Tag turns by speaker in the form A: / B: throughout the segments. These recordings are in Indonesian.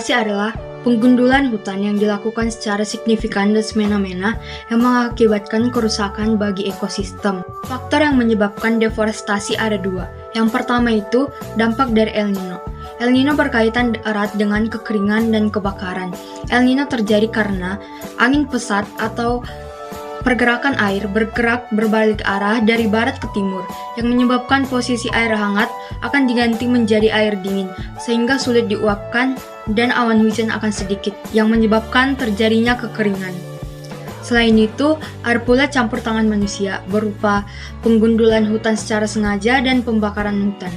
A: Deforestasi adalah penggundulan hutan yang dilakukan secara signifikan dan semena-mena yang mengakibatkan kerusakan bagi ekosistem. Faktor yang menyebabkan deforestasi ada dua. Yang pertama itu dampak dari El Nino. El Nino berkaitan erat dengan kekeringan dan kebakaran. El Nino terjadi karena angin pesat atau pergerakan air bergerak berbalik arah dari barat ke timur, yang menyebabkan posisi air hangat akan diganti menjadi air dingin, sehingga sulit diuapkan dan awan hujan akan sedikit, yang menyebabkan terjadinya kekeringan. Selain itu, ada pula campur tangan manusia, berupa penggundulan hutan secara sengaja dan pembakaran hutan.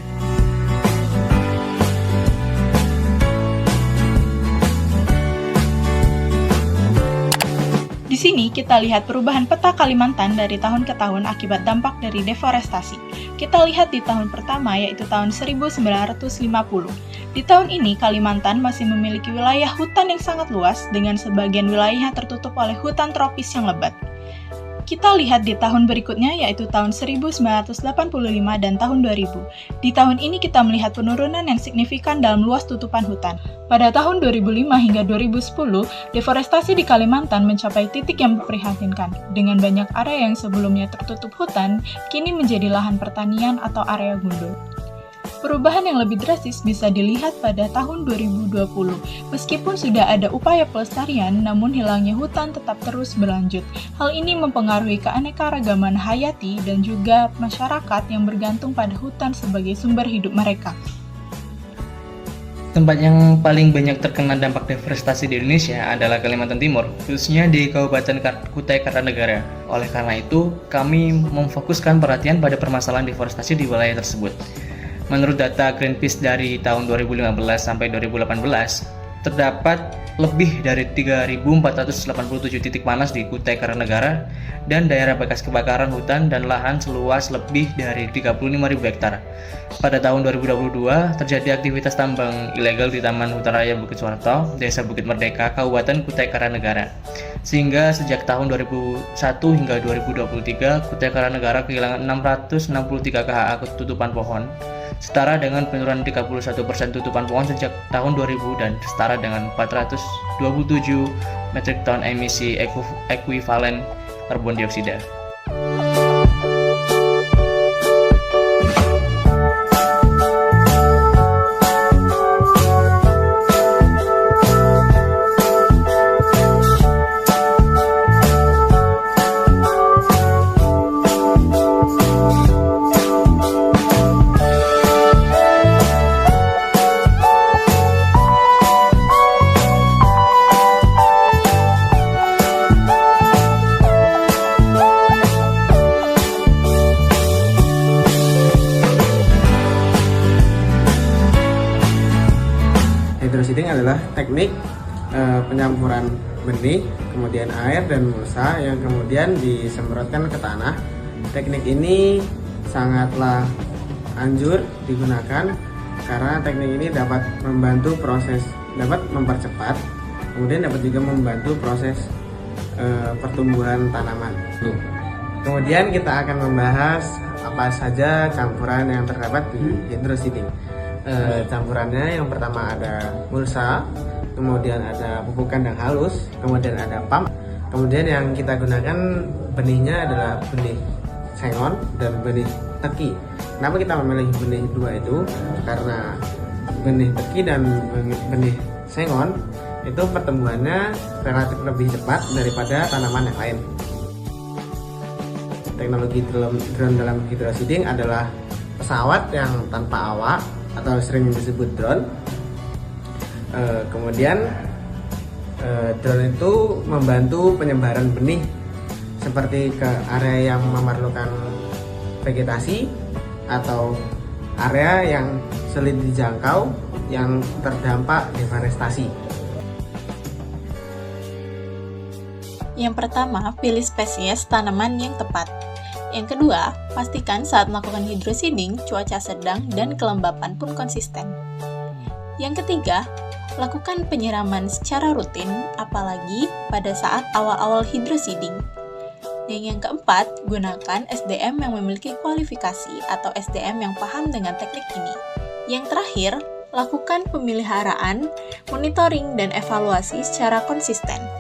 B: Di sini kita lihat perubahan peta Kalimantan dari tahun ke tahun akibat dampak dari deforestasi. Kita lihat di tahun pertama yaitu tahun 1950. Di tahun ini Kalimantan masih memiliki wilayah hutan yang sangat luas dengan sebagian wilayahnya tertutup oleh hutan tropis yang lebat. Kita lihat di tahun berikutnya yaitu tahun 1985 dan tahun 2000. Di tahun ini kita melihat penurunan yang signifikan dalam luas tutupan hutan. Pada tahun 2005 hingga 2010, deforestasi di Kalimantan mencapai titik yang memprihatinkan. Dengan banyak area yang sebelumnya tertutup hutan, kini menjadi lahan pertanian atau area gundul. Perubahan yang lebih drastis bisa dilihat pada tahun 2020. Meskipun sudah ada upaya pelestarian, namun hilangnya hutan tetap terus berlanjut. Hal ini mempengaruhi keanekaragaman hayati dan juga masyarakat yang bergantung pada hutan sebagai sumber hidup mereka.
C: Tempat yang paling banyak terkena dampak deforestasi di Indonesia adalah Kalimantan Timur, khususnya di Kabupaten Kutai Kartanegara. Oleh karena itu, kami memfokuskan perhatian pada permasalahan deforestasi di wilayah tersebut. Menurut data Greenpeace dari tahun 2015 sampai 2018, terdapat lebih dari 3.487 titik panas di Kutai Kartanegara dan daerah bekas kebakaran hutan dan lahan seluas lebih dari 35.000 hektar. Pada tahun 2022, terjadi aktivitas tambang ilegal di Taman Hutan Raya Bukit Suharto, Desa Bukit Merdeka, Kabupaten Kutai Kartanegara. Sehingga sejak tahun 2001 hingga 2023, Kutai Kartanegara kehilangan 663 KHA ketutupan pohon, setara dengan penurunan 31% tutupan pohon sejak tahun 2000 dan setara dengan 427 metrik ton emisi ekuivalen karbon dioksida.
D: Hydroseeding adalah teknik penyampuran benih, kemudian air dan mulsa yang kemudian disemprotkan ke tanah. Teknik ini sangatlah anjur digunakan karena teknik ini dapat mempercepat, kemudian dapat juga membantu proses pertumbuhan tanaman. Kemudian kita akan membahas apa saja campuran yang terdapat di hydroseeding. Campurannya yang pertama ada mulsa, kemudian ada pupuk kandang halus, kemudian ada pump. Kemudian yang kita gunakan benihnya adalah benih sengon dan benih teki. Kenapa kita memilih benih dua itu? Karena benih teki dan benih sengon itu pertumbuhannya relatif lebih cepat daripada tanaman yang lain. Teknologi drone dalam hydroseeding adalah pesawat yang tanpa awak atau sering disebut drone. Kemudian drone itu membantu penyebaran benih seperti ke area yang memerlukan vegetasi atau area yang sulit dijangkau yang terdampak deforestasi.
B: Yang pertama, pilih spesies tanaman yang tepat. Yang kedua, pastikan saat melakukan hydroseeding, cuaca sedang dan kelembapan pun konsisten. Yang ketiga, lakukan penyiraman secara rutin, apalagi pada saat awal-awal hydroseeding. Dan yang keempat, gunakan SDM yang memiliki kualifikasi atau SDM yang paham dengan teknik ini. Yang terakhir, lakukan pemeliharaan, monitoring, dan evaluasi secara konsisten.